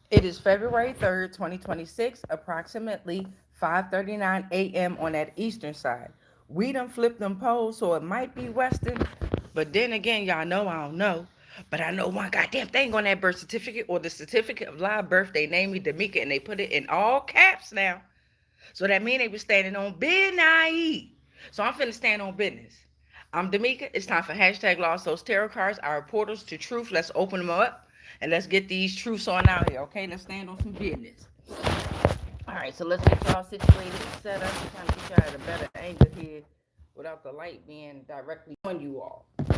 It is February 3rd, 2026, approximately 5:39 a.m. on that eastern side. We done flipped them poles, so it might be western. But then again, y'all know I don't know. But I know one goddamn thing on that birth certificate or the certificate of live birth. They named me D'Amica and they put it in all caps now. So that mean they was standing on business. So I'm finna stand on business. I'm D'Amica. It's time for hashtag Lost Those Tarot Cards, our portals to truth. Let's open them up and let's get these truths on out here, okay? Let's stand on some business. All right, so let's get y'all situated and set up. I'm trying to get y'all at a better angle here without the light being directly on you all. So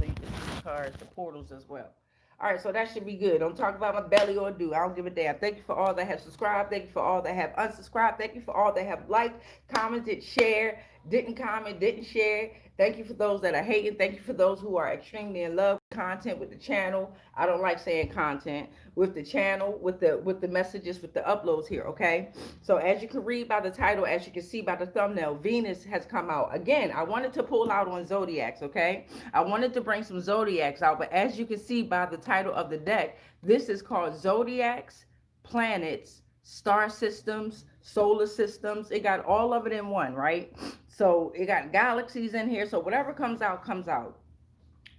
you can see the cards, the portals as well. All right, so that should be good. Don't talk about my belly or do. I don't give a damn. Thank you for all that have subscribed. Thank you for all that have unsubscribed. Thank you for all that have liked, commented, shared, didn't comment, didn't share. Thank you for those that are hating. Thank you for those who are extremely in love with content with the channel. I don't like saying content with the channel, with the messages, with the uploads here. Okay. So as you can read by the title, as you can see by the thumbnail, Venus has come out again. I wanted to pull out on zodiacs. Okay. I wanted to bring some zodiacs out, but as you can see by the title of the deck, this is called zodiacs, planets, star systems, solar systems. It got all of it in one, right? So it got galaxies in here. So whatever comes out, comes out.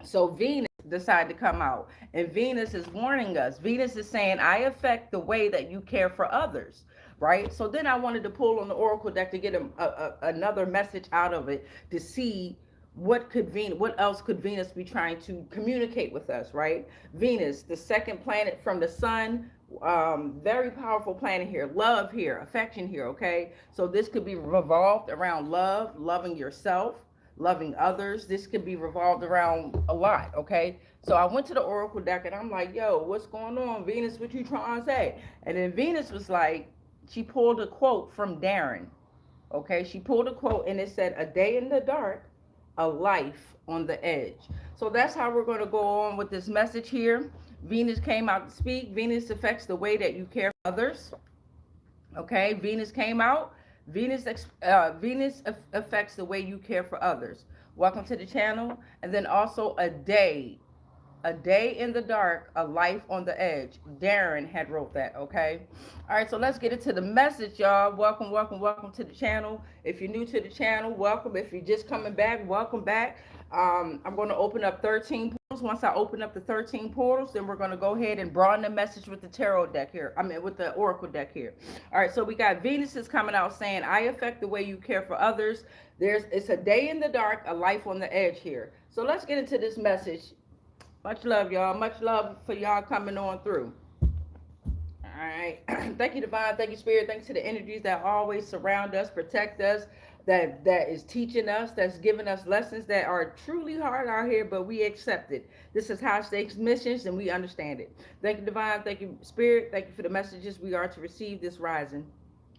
So Venus decided to come out, and Venus is warning us. Venus is saying, I affect the way that you care for others, right? So then I wanted to pull on the oracle deck to get another message out of it to see what else could Venus be trying to communicate with us, right? Venus, the second planet from the sun, very powerful planet here, love here, affection here. Okay, so this could be revolved around love, loving yourself, loving others. This could be revolved around a lot. Okay, so I went to the oracle deck and I'm like, yo, what's going on, Venus? What you trying to say? And then Venus was like, she pulled a quote from Darren. Okay, she pulled a quote and it said, a day in the dark, a life on the edge. So that's how we're going to go on with this message here. Venus came out to speak. Venus affects the way that you care for others. Okay, Venus came out. Venus affects the way you care for others. Welcome to the channel. And then also a day in the dark, a life on the edge. Darren had wrote that. Okay. All right, so let's get into the message, y'all. Welcome, welcome, welcome to the channel. If you're new to the channel, welcome. If you're just coming back, welcome back. I'm going to open up 13 portals. Once I open up the 13 portals, then we're going to go ahead and broaden the message with the tarot deck here. I mean, with the oracle deck here. All right, so we got Venus is coming out saying, I affect the way you care for others. It's a day in the dark, a life on the edge here. So let's get into this message. Much love, y'all. Much love for y'all coming on through. All right. Thank you, Divine. Thank you, Spirit. Thanks to the energies that always surround us, protect us, that is teaching us, that's giving us lessons that are truly hard out here, but we accept it. This is high stakes missions, and we understand it. Thank you, Divine. Thank you, Spirit. Thank you for the messages we are to receive this rising.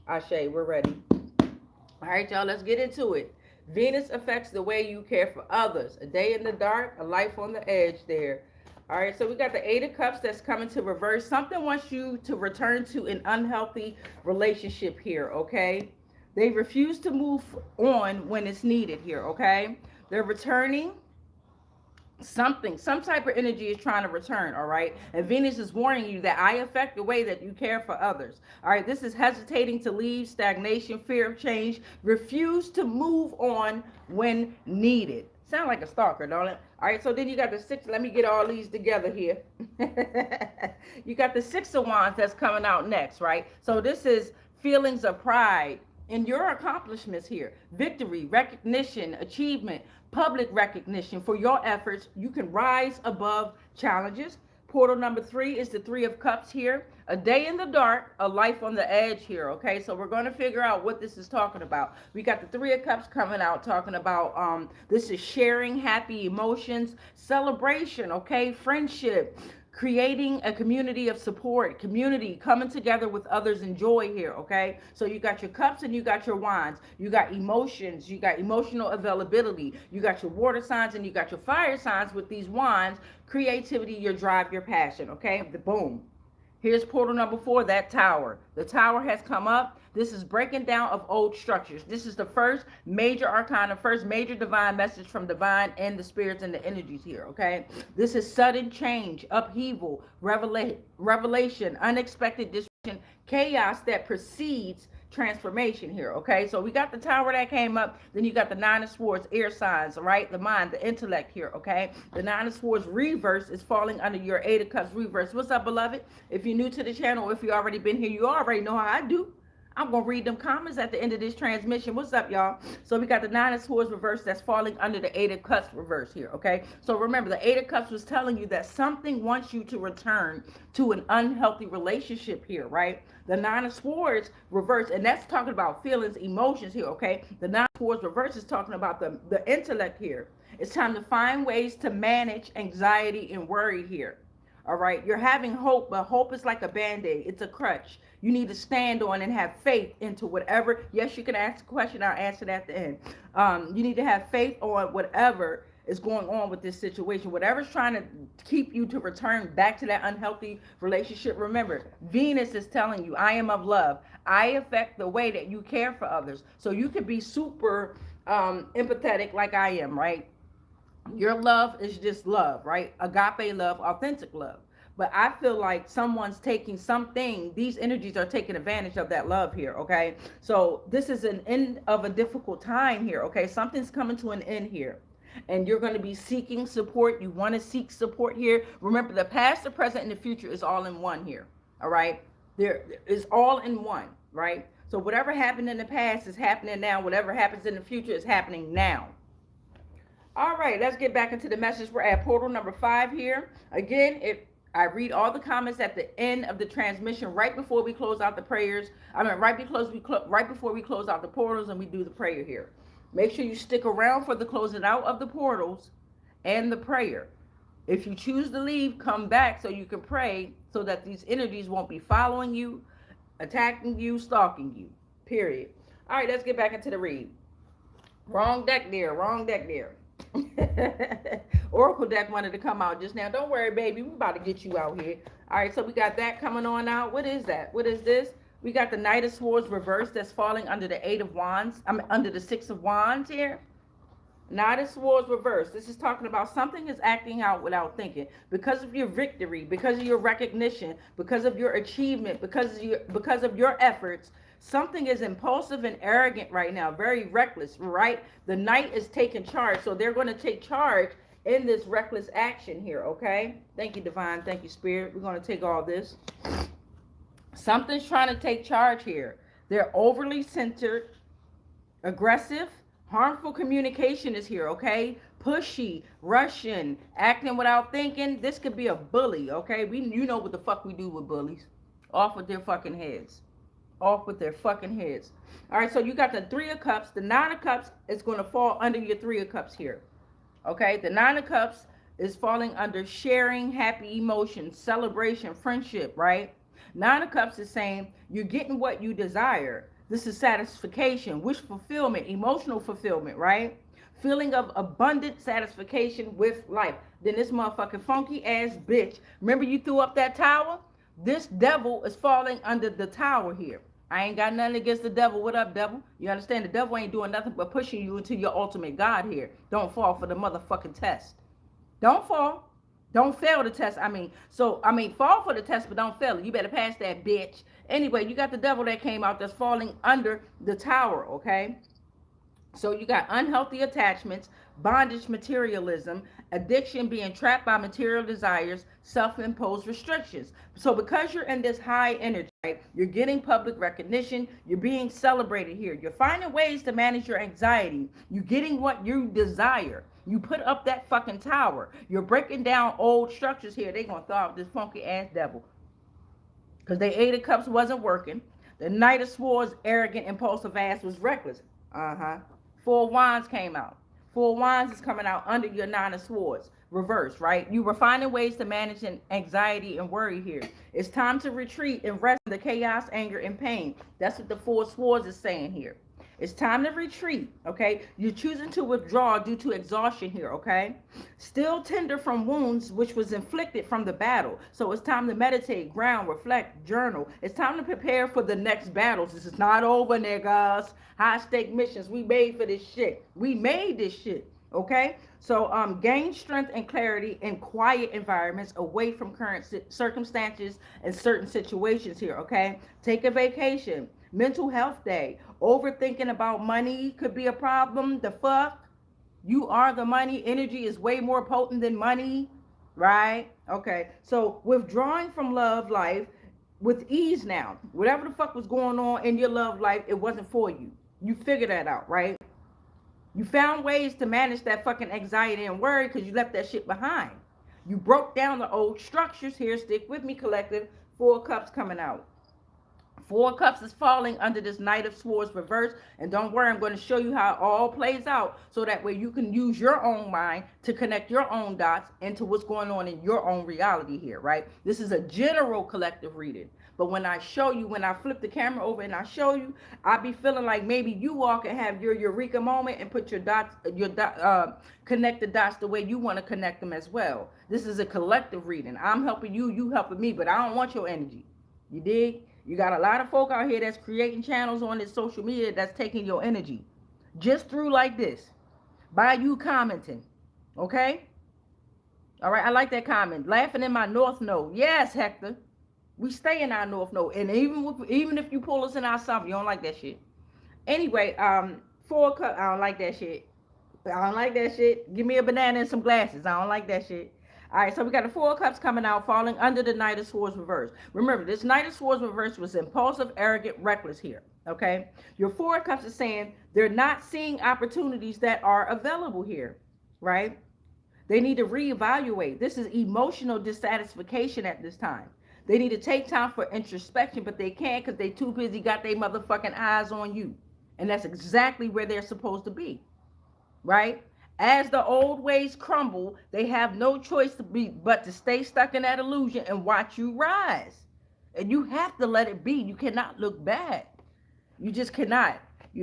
Ashe, we're ready. All right, y'all, let's get into it. Venus affects the way you care for others. A day in the dark, a life on the edge there. All right, so we got the Eight of Cups that's coming to reverse. Something wants you to return to an unhealthy relationship here, okay? They refuse to move on when it's needed here, okay? They're returning some type of energy is trying to return. All right, and Venus is warning you that I affect the way that you care for others. All right, this is hesitating to leave, stagnation, fear of change, refuse to move on when needed. Sound like a stalker, don't it? All right, so then you got the six. Let me get all these together here. You got the Six of Wands that's coming out next, right? So this is feelings of pride in your accomplishments here, victory, recognition, achievement, public recognition for your efforts. You can rise above challenges. Portal number 3 is the Three of Cups here. A day in the dark, a life on the edge here. Okay, so we're going to figure out what this is talking about. We got the Three of Cups coming out talking about this is sharing happy emotions, celebration, okay, friendship, creating a community of support, community coming together with others in joy here. Okay, so you got your cups and you got your wands. You got emotions, you got emotional availability, you got your water signs and you got your fire signs with these wands. Creativity, your drive, your passion. Okay, the boom. Here's portal number 4, that tower. The tower has come up. This is breaking down of old structures. This is the first major arcana, first major divine message from divine and the spirits and the energies here, okay? This is sudden change, upheaval, revelation, unexpected disruption, chaos that precedes transformation here, okay? So we got the tower that came up, then you got the nine of swords, air signs, right? The mind, the intellect here, okay? The nine of swords reverse is falling under your eight of cups reverse. What's up, beloved? If you're new to the channel, if you already been here, you already know how I do. I'm going to read them comments at the end of this transmission. What's up, y'all? So we got the nine of swords reverse that's falling under the eight of cups reverse here, okay? So remember, the eight of cups was telling you that something wants you to return to an unhealthy relationship here, right? The nine of swords reverse, and that's talking about feelings, emotions here, okay? The nine of swords reverse is talking about the intellect here. It's time to find ways to manage anxiety and worry here. All right, you're having hope, but hope is like a band-aid. It's a crutch. You need to stand on and have faith into whatever. Yes, you can ask a question. I'll answer that at the end. You need to have faith on whatever is going on with this situation. Whatever's trying to keep you to return back to that unhealthy relationship. Remember, Venus is telling you, I am of love. I affect the way that you care for others. So you could be super empathetic like I am, right? Your love is just love, right? Agape love, authentic love. But I feel like someone's taking something, these energies are taking advantage of that love here, okay? So this is an end of a difficult time here, okay? Something's coming to an end here. And you're going to be seeking support. You want to seek support here. Remember, the past, the present, and the future is all in one here, all right? There is all in one, right? So whatever happened in the past is happening now. Whatever happens in the future is happening now. All right, let's get back into the message. We're at portal number 5 here. Again, if I read all the comments at the end of the transmission, right before we close out the prayers. Right before we close out the portals and we do the prayer here. Make sure you stick around for the closing out of the portals and the prayer. If you choose to leave, come back so you can pray so that these energies won't be following you, attacking you, stalking you. Period. All right, let's get back into the read. Wrong deck there. Wrong deck there. Oracle deck wanted to come out just now. Don't worry, baby. We're about to get you out here. All right, so we got that coming on out. What is that? What is this? We got the Knight of Swords reversed that's falling under the Eight of Wands. Under the Six of Wands here. Knight of Swords reversed. This is talking about something is acting out without thinking. Because of your victory, because of your recognition, because of your achievement, because of your efforts, something is impulsive and arrogant right now, very reckless, right? The Knight is taking charge, so they're going to take charge in this reckless action here, okay? Thank you, Divine. Thank you, Spirit. We're going to take all this. Something's trying to take charge here. They're overly centered, aggressive, harmful communication is here, okay? Pushy, Russian, acting without thinking. This could be a bully, okay? You know what the fuck we do with bullies. Off with their fucking heads. Off with their fucking heads. All right, so you got the Three of Cups. The Nine of Cups is going to fall under your Three of Cups here. Okay, the Nine of Cups is falling under sharing, happy emotions, celebration, friendship, right? Nine of Cups is saying you're getting what you desire. This is satisfaction, wish fulfillment, emotional fulfillment, right? Feeling of abundant satisfaction with life. Then this motherfucking funky ass bitch. Remember you threw up that tower? This devil is falling under the tower here. I ain't got nothing against the devil. What up, devil? You understand? The devil ain't doing nothing but pushing you into your ultimate God here. Don't fall for the motherfucking test. Don't fall. Don't fail the test. Fall for the test, but don't fail it. You better pass that, bitch. Anyway, you got the devil that came out that's falling under the tower, okay? So you got unhealthy attachments, bondage, materialism, addiction, being trapped by material desires, self-imposed restrictions. So because you're in this high energy, right, you're getting public recognition, you're being celebrated here. You're finding ways to manage your anxiety. You're getting what you desire. You put up that fucking tower. You're breaking down old structures here. They're going to throw out this funky ass devil. Because the Eight of Cups wasn't working. The Knight of Swords, arrogant, impulsive ass was reckless. Four of Wands came out. Four of Wands is coming out under your Nine of Swords. Reverse, right? You were finding ways to manage anxiety and worry here. It's time to retreat and rest in the chaos, anger, and pain. That's what the Four of Swords is saying here. It's time to retreat, okay? You're choosing to withdraw due to exhaustion here, okay? Still tender from wounds which was inflicted from the battle. So it's time to meditate, ground, reflect, journal. It's time to prepare for the next battles. This is not over, niggas. High stake missions. We made for this shit. We made this shit, okay? So gain strength and clarity in quiet environments away from current circumstances and certain situations here, okay? Take a vacation. Mental health day. Overthinking about money could be a problem. The fuck? You are the money. Energy is way more potent than money, right? Okay. So withdrawing from love life with ease now. Whatever the fuck was going on in your love life, it wasn't for you. You figured that out, right? You found ways to manage that fucking anxiety and worry because you left that shit behind. You broke down the old structures here. Stick with me, collective. 4 cups coming out. 4 cups is falling under this Knight of Swords reverse. And don't worry, I'm going to show you how it all plays out so that way you can use your own mind to connect your own dots into what's going on in your own reality here, right? This is a general collective reading. But when I show you, when I flip the camera over and I show you, I be feeling like maybe you all can have your eureka moment and put your dots, connect the dots the way you want to connect them as well. This is a collective reading. I'm helping you, you helping me, but I don't want your energy. You dig? You got a lot of folk out here that's creating channels on this social media that's taking your energy. Just through like this. By you commenting. Okay? All right, I like that comment. Laughing in my north node. Yes, Hector. We stay in our north node. And even if you pull us in our south, you don't like that shit. Anyway, 4 cups. I don't like that shit. I don't like that shit. Give me a banana and some glasses. I don't like that shit. All right, so we got the 4 cups coming out, falling under the Knight of Swords reverse. Remember, this Knight of Swords reverse was impulsive, arrogant, reckless here, okay? Your 4 cups is saying they're not seeing opportunities that are available here, right? They need to reevaluate. This is emotional dissatisfaction at this time. They need to take time for introspection, but they can't because they too busy got their motherfucking eyes on you. And that's exactly where they're supposed to be, right? As the old ways crumble, they have no choice but to stay stuck in that illusion and watch you rise. And you have to let it be. You cannot look back. You just cannot.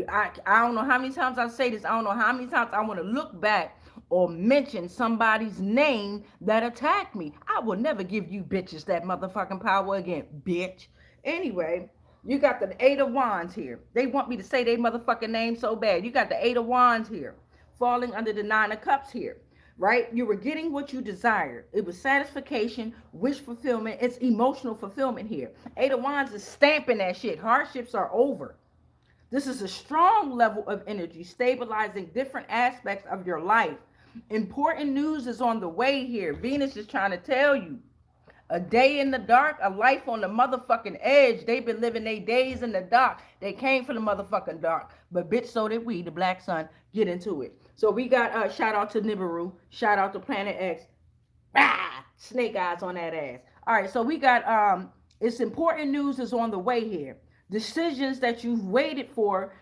I don't know how many times I say this. I don't know how many times I want to look back or mention somebody's name that attacked me. I will never give you bitches that motherfucking power again, bitch. Anyway, you got the 8 of Wands here. They want me to say their motherfucking name so bad. You got the 8 of Wands here. Falling under the 9 of Cups here, right? You were getting what you desired. It was satisfaction, wish fulfillment. It's emotional fulfillment here. 8 of Wands is stamping that shit. Hardships are over. This is a strong level of energy, stabilizing different aspects of your life. Important news is on the way here. Venus is trying to tell you. A day in the dark, a life on the motherfucking edge. They've been living their days in the dark. They came from the motherfucking dark. But bitch, so did we, the Black Sun. Get into it. So we got shout out to Nibiru. Shout out to Planet X. Ah, snake eyes on that ass. All right, so we got it's important news is on the way here. Decisions that you've waited for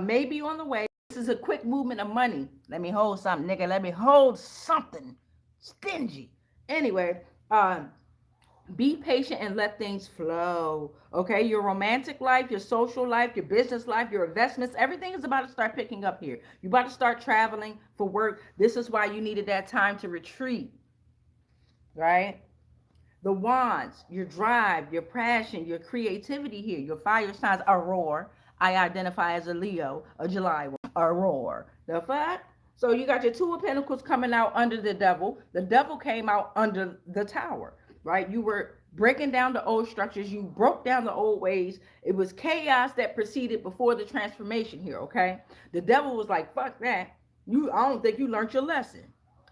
may be on the way. This is a quick movement of money. Let me hold something, nigga. Let me hold something. Stingy. Anyway, be patient and let things flow. Okay, your romantic life, your social life, your business life, your investments, everything is about to start picking up here. You're about to start traveling for work. This is why you needed that time to retreat, right? The Wands, your drive, your passion, your creativity here, your fire signs, Aurora. I identify as a Leo, a July one, Aurora. The fuck? So you got your 2 of Pentacles coming out under the Devil. The Devil came out under the Tower. Right? You were breaking down the old structures. You broke down the old ways. It was chaos that preceded before the transformation here, okay? The Devil was like, fuck that. I don't think you learned your lesson.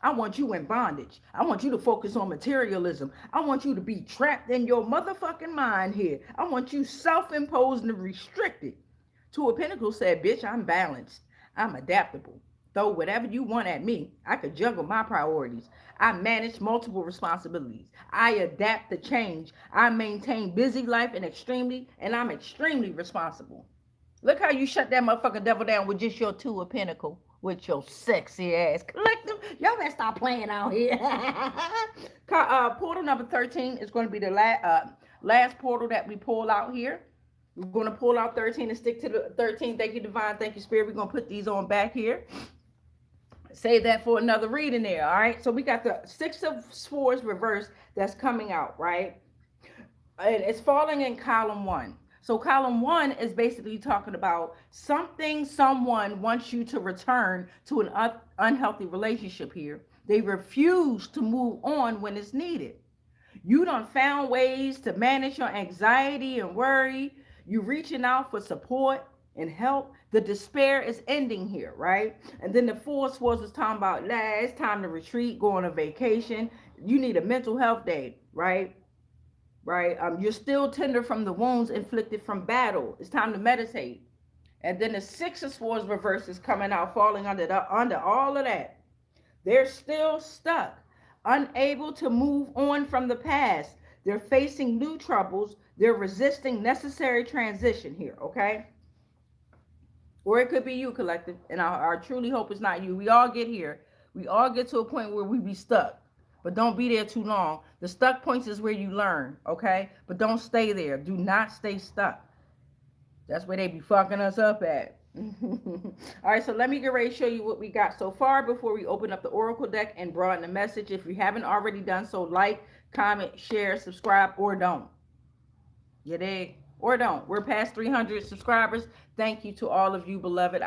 I want you in bondage. I want you to focus on materialism. I want you to be trapped in your motherfucking mind here. I want you self-imposed and restricted. 2 of Pentacles said, bitch, I'm balanced. I'm adaptable. Throw whatever you want at me. I could juggle my priorities. I manage multiple responsibilities. I adapt to change. I maintain busy life and I'm extremely responsible. Look how you shut that motherfucking Devil down with just your 2 of Pentacles, with your sexy ass. Collective, y'all better stop playing out here. Portal number 13 is going to be the last portal that we pull out here. We're going to pull out 13 and stick to the 13. Thank you, Divine. Thank you, Spirit. We're going to put these on back here. Save that for another reading there, all right? So we got the Six of Swords reversed that's coming out, right? And it's falling in column one. So column one is basically talking about something someone wants you to return to an unhealthy relationship here. They refuse to move on when it's needed. You done found ways to manage your anxiety and worry. You reaching out for support and help. The despair is ending here, right? And then the Four of Swords is talking about, it's time to retreat, go on a vacation. You need a mental health day, right? Right? You're still tender from the wounds inflicted from battle. It's time to meditate. And then the Six of Swords reverse is coming out, falling under all of that. They're still stuck, unable to move on from the past. They're facing new troubles. They're resisting necessary transition here, okay? Or it could be you, collective. And I truly hope it's not you. We all get here. We all get to a point where we be stuck. But don't be there too long. The stuck points is where you learn, okay? But don't stay there. Do not stay stuck. That's where they be fucking us up at. All right, so let me get ready to show you what we got so far before we open up the Oracle deck and broaden the message. If you haven't already done so, like, comment, share, subscribe, or don't. You dig? Or don't. We're past 300 subscribers. Thank you to all of you, beloved.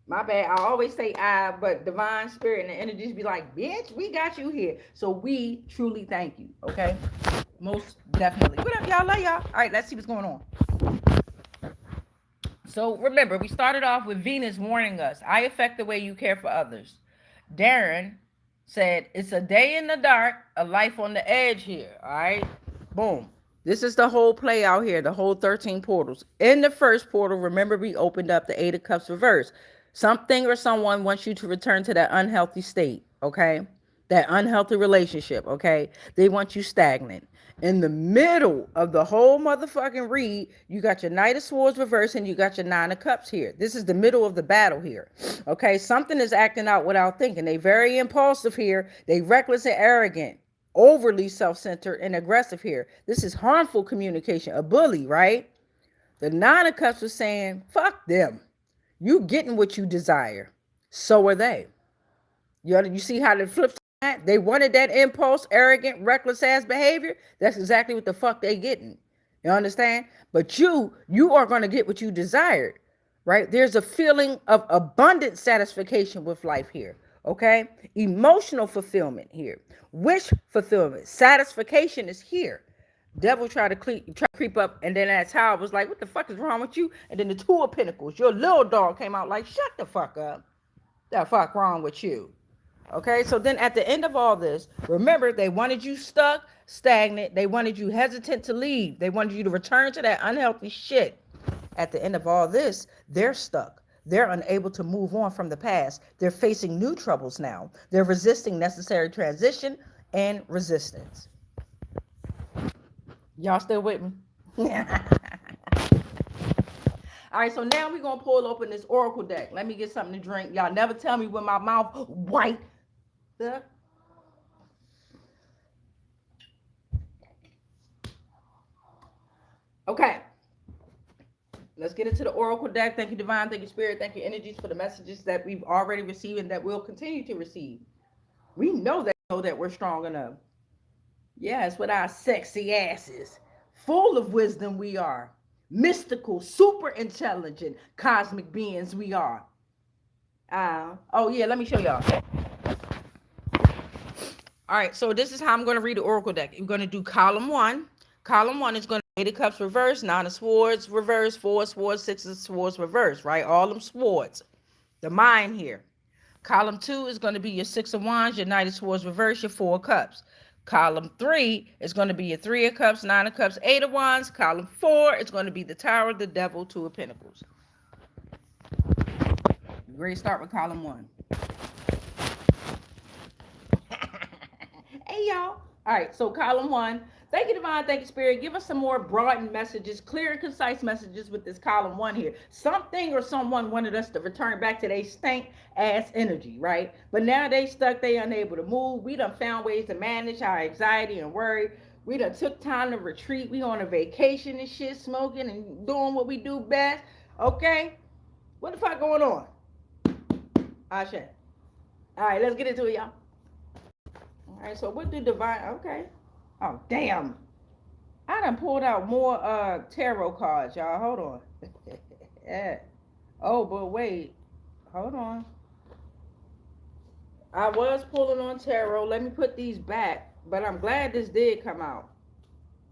My bad, I always say I, but divine spirit and the energies be like, bitch, we got you here. So we truly thank you, okay? Most definitely. What up, y'all? Love y'all. All right, let's see what's going on. So remember, we started off with Venus warning us, I affect the way you care for others. Darren said, it's a day in the dark, a life on the edge here, all right? Boom. This is the whole play out here, the whole 13 portals. In the first portal, remember we opened up the Eight of Cups reverse. Something or someone wants you to return to that unhealthy state, okay? That unhealthy relationship, okay? They want you stagnant. In the middle of the whole motherfucking read, you got your Knight of Swords reverse and you got your Nine of Cups here. This is the middle of the battle here, okay? Something is acting out without thinking. They very impulsive here. They reckless and arrogant, overly self-centered and aggressive here. This is harmful communication, a bully, right? The Nine of Cups was saying, fuck them. You getting what you desire. So are they. You see how they flipped that? They wanted that impulse, arrogant, reckless ass behavior. That's exactly what the fuck they getting. You understand? But you are going to get what you desired, right? There's a feeling of abundant satisfaction with life here, okay? Emotional fulfillment here. Wish fulfillment. Satisfaction is here. Devil tried to creep up, and then that tower was like, what the fuck is wrong with you? And then the Two of Pentacles, your little dog came out like, shut the fuck up. The fuck wrong with you? Okay, so then at the end of all this, remember, they wanted you stuck, stagnant. They wanted you hesitant to leave. They wanted you to return to that unhealthy shit. At the end of all this, they're stuck. They're unable to move on from the past. They're facing new troubles now. They're resisting necessary transition and resistance. Y'all still with me? All right, so now we're going to pull open this Oracle deck. Let me get something to drink. Y'all never tell me when my mouth white. Okay. Let's get into the Oracle deck. Thank you, Divine. Thank you, Spirit. Thank you, energies, for the messages that we've already received and that we'll continue to receive. We know that we're strong enough. Yes, with our sexy asses. Full of wisdom we are. Mystical, super intelligent, cosmic beings we are. Oh yeah, let me show y'all. All right, so this is how I'm going to read the Oracle deck. I'm going to do column one. Column one is going to be Eight of Cups reverse, Nine of Swords reverse, Four of Swords, Six of Swords reverse, right? All them swords. The mind here. Column two is going to be your Six of Wands, your Knight of Swords reverse, your Four of Cups. Column three is going to be your Three of Cups, Nine of Cups, Eight of Wands. Column four is going to be the Tower, the Devil, Two of Pentacles. You ready to start with column one? Hey, y'all. All right, so column one. Thank you, Divine. Thank you, Spirit. Give us some more broadened messages, clear and concise messages with this column one here. Something or someone wanted us to return back to their stank ass energy, right? But now they stuck, they unable to move. We done found ways to manage our anxiety and worry. We done took time to retreat. We on a vacation and shit, smoking and doing what we do best. Okay? What the fuck going on? Ashe. All right, let's get into it, y'all. All right, so what do divine? Okay. Oh damn! I done pulled out more tarot cards, y'all. Hold on. Yeah. Oh, but wait. Hold on. I was pulling on tarot. Let me put these back. But I'm glad this did come out.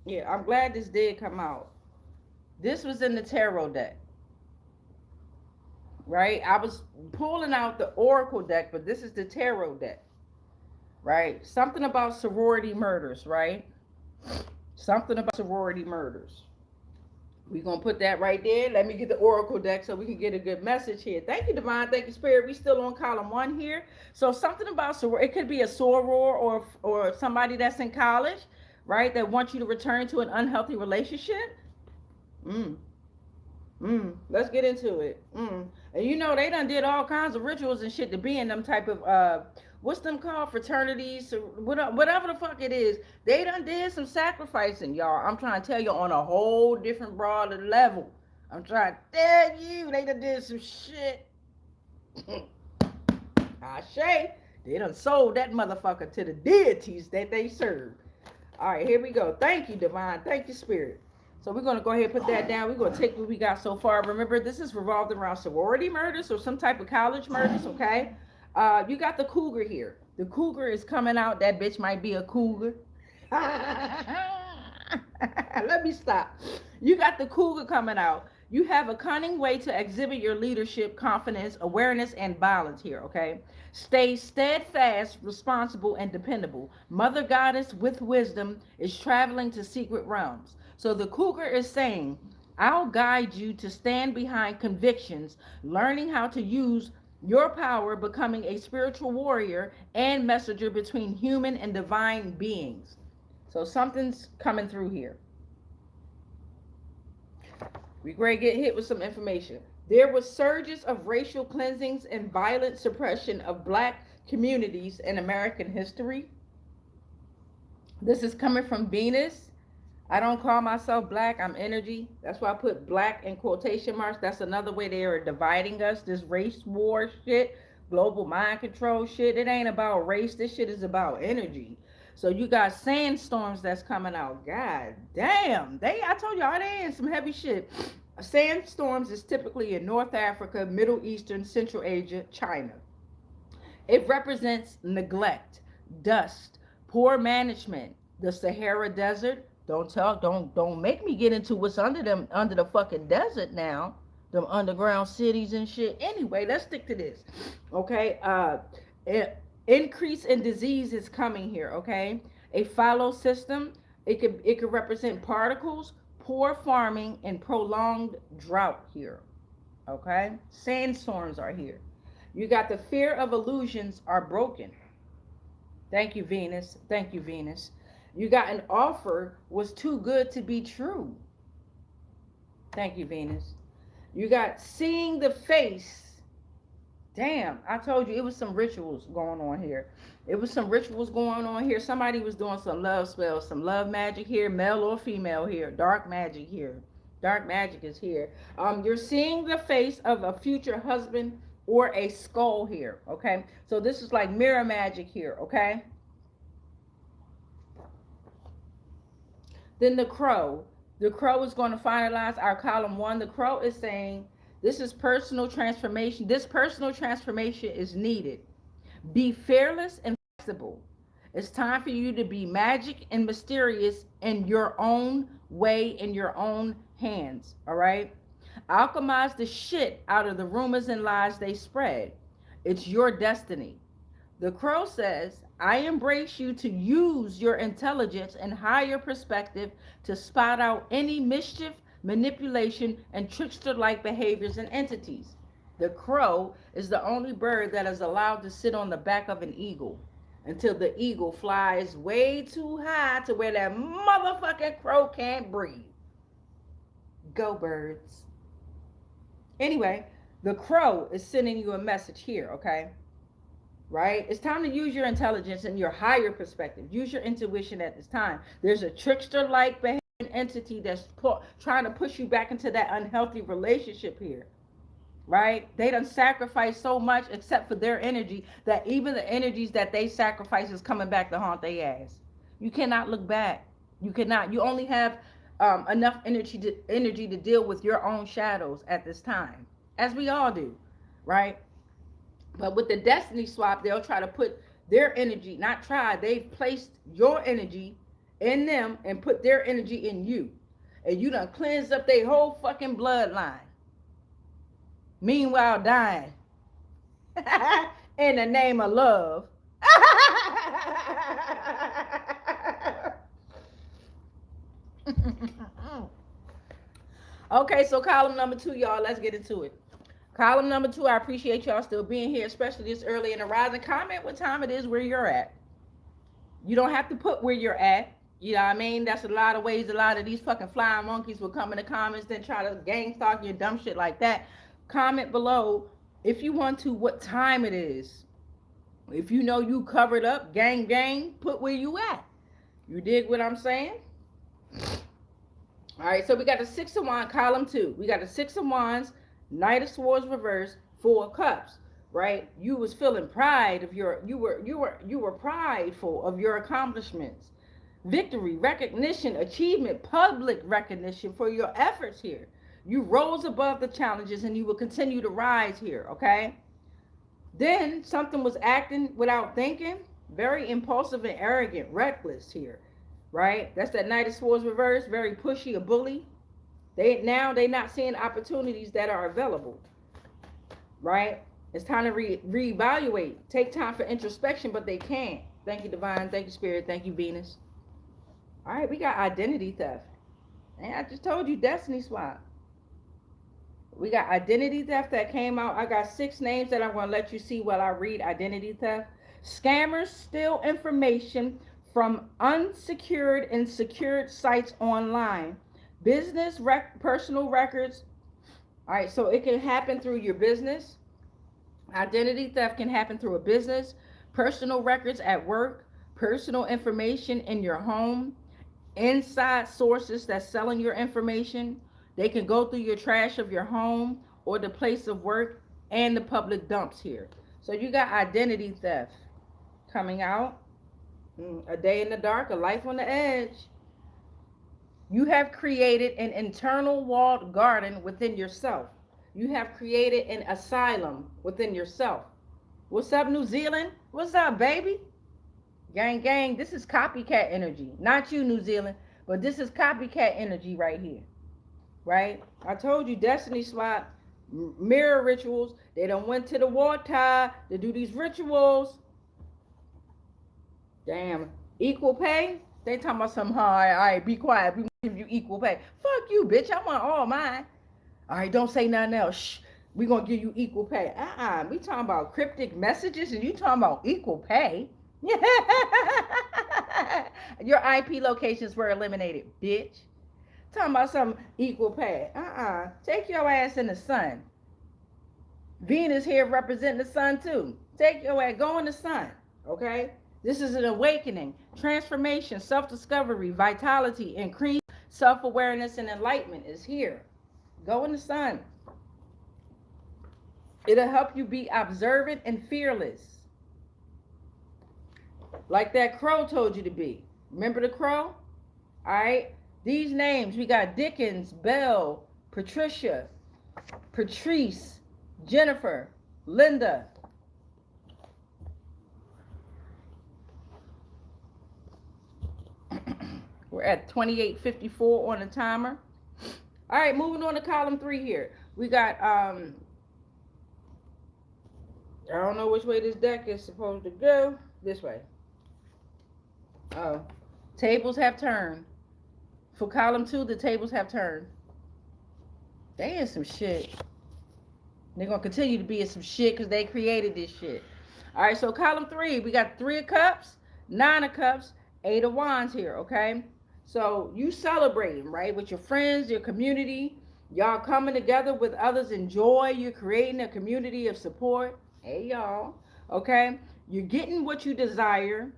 Yeah, I'm glad this did come out. This was in the tarot deck, right? I was pulling out the oracle deck, but this is the tarot deck, right? Something about sorority murders, right? Something about sorority murders. We're going to put that right there. Let me get the oracle deck so we can get a good message here. Thank you, Divine. Thank you, Spirit. We still on column 1 here. So something about soror. It could be a soror or somebody that's in college, right, that wants you to return to an unhealthy relationship. Let's get into it. And you know they done did all kinds of rituals and shit to be in them type of what's them called, fraternities or whatever the fuck it is. They done did some sacrificing, y'all. I'm trying to tell you on a whole different broader level. I'm trying to tell you they done did some shit. I say they done sold that motherfucker to the deities that they serve. All right, here we go. Thank you, Divine. Thank you, Spirit. So we're going to go ahead and put that down. We're going to take what we got so far. Remember, this is revolved around sorority murders or some type of college murders, okay? You got the cougar here. The cougar is coming out. That bitch might be a cougar. Let me stop. You got the cougar coming out. You have a cunning way to exhibit your leadership, confidence, awareness, and balance here, okay? Stay steadfast, responsible, and dependable. Mother Goddess with wisdom is traveling to secret realms. So the cougar is saying, I'll guide you to stand behind convictions, learning how to use your power, becoming a spiritual warrior and messenger between human and divine beings. So something's coming through here. We great get hit with some information. There was surges of racial cleansings and violent suppression of black communities in American history. This is coming from Venus. I don't call myself black, I'm energy. That's why I put black in quotation marks. That's another way they are dividing us. This race war shit, global mind control shit. It ain't about race. This shit is about energy. So you got sandstorms that's coming out. God damn. I told y'all they in some heavy shit. Sandstorms is typically in North Africa, Middle Eastern, Central Asia, China. It represents neglect, dust, poor management, the Sahara Desert. Don't make me get into what's under the fucking desert now. Them underground cities and shit. Anyway, let's stick to this. Okay. Increase in disease is coming here, okay? A fallow system, it could represent particles, poor farming, and prolonged drought here. Okay? Sandstorms are here. You got the fear of illusions are broken. Thank you, Venus. Thank you, Venus. You got an offer was too good to be true. Thank you, Venus. You got seeing the face. Damn, I told you it was some rituals going on here. It was some rituals going on here. Somebody was doing some love spells, some love magic here, male or female here, dark magic here. Dark magic is here. You're seeing the face of a future husband or a skull here, okay? So this is like mirror magic here, okay? Then the crow. The crow is going to finalize our column 1. The crow is saying, this is personal transformation. This personal transformation is needed. Be fearless and flexible. It's time for you to be magic and mysterious in your own way, in your own hands, all right? Alchemize the shit out of the rumors and lies they spread. It's your destiny. The crow says, I embrace you to use your intelligence and higher perspective to spot out any mischief, manipulation, and trickster-like behaviors and entities. The crow is the only bird that is allowed to sit on the back of an eagle until the eagle flies way too high to where that motherfucking crow can't breathe. Go, birds. Anyway, the crow is sending you a message here, okay? right? It's time to use your intelligence and your higher perspective. Use your intuition at this time. There's a trickster-like behaving entity that's trying to push you back into that unhealthy relationship here, right? They done sacrificed so much except for their energy that even the energies that they sacrifice is coming back to haunt their ass. You cannot look back. You cannot. You only have enough energy to deal with your own shadows at this time, as we all do, right? But with the destiny swap, they'll try to put their energy, not try, they've placed your energy in them and put their energy in you. And you done cleansed up their whole fucking bloodline. Meanwhile, dying in the name of love. Okay, so column number 2, y'all, let's get into it. Column number 2, I appreciate y'all still being here, especially this early in the rising. Comment what time it is where you're at. You don't have to put where you're at. You know what I mean? That's a lot of ways a lot of these fucking flying monkeys will come in the comments, then try to gang stalk you and dumb shit like that. Comment below if you want to what time it is. If you know you covered up, gang, put where you at. You dig what I'm saying? All right, so we got the 6 of Wands, column 2. We got the 6 of Wands, Knight of Swords reverse, 4 of Cups, right? You was feeling pride of you were prideful of your accomplishments. Victory, recognition, achievement, public recognition for your efforts here. You rose above the challenges and you will continue to rise here, okay? Then something was acting without thinking, very impulsive and arrogant, reckless here, right? That's that Knight of Swords reverse, very pushy, a bully. They not seeing opportunities that are available, right? It's time to reevaluate. Take time for introspection, but they can't. Thank you, Divine. Thank you, Spirit. Thank you, Venus. All right, we got identity theft. And I just told you, destiny swap. We got identity theft that came out. I got 6 names that I'm going to let you see while I read identity theft. Scammers steal information from unsecured and secured sites online. Business personal records. All right, so it can happen through your business. Identity theft can happen through a business, personal records at work, personal information in your home, inside sources that's selling your information. They can go through your trash of your home or the place of work and the public dumps here. So you got identity theft coming out. A day in the dark, a life on the edge. You have created an internal walled garden within yourself. You have created an asylum within yourself. What's up, New Zealand? What's up, baby? Gang, this is copycat energy. Not you, New Zealand, but this is copycat energy right here. Right? I told you, destiny swap, mirror rituals. They done went to the water to do these rituals. Damn. Equal pay? They talking about some, all right, be quiet. We give you equal pay. Fuck you, bitch. I want all mine. All right, don't say nothing else. Shh. We gonna give you equal pay. We talking about cryptic messages and you talking about equal pay. Your IP locations were eliminated, bitch. Talking about some equal pay. Take your ass in the sun. Venus here representing the sun too. Take your ass, go in the sun. Okay? This is an awakening, transformation, self-discovery, vitality, increased self-awareness and enlightenment is here. Go in the sun. It'll help you be observant and fearless. Like that crow told you to be. Remember the crow? All right. These names, we got Dickens, Belle, Patricia, Patrice, Jennifer, Linda. We're at 28:54 on the timer. All right, moving on to column 3 here. We got, I don't know which way this deck is supposed to go. This way. Oh, tables have turned. For column 2, the tables have turned. They in some shit. They're going to continue to be in some shit because they created this shit. All right, so column 3, we got 3 of Cups, 9 of Cups, 8 of Wands here, okay? So you celebrating, right, with your friends, your community. Y'all coming together with others in joy. You're creating a community of support. Hey, y'all, okay? You're getting what you desire,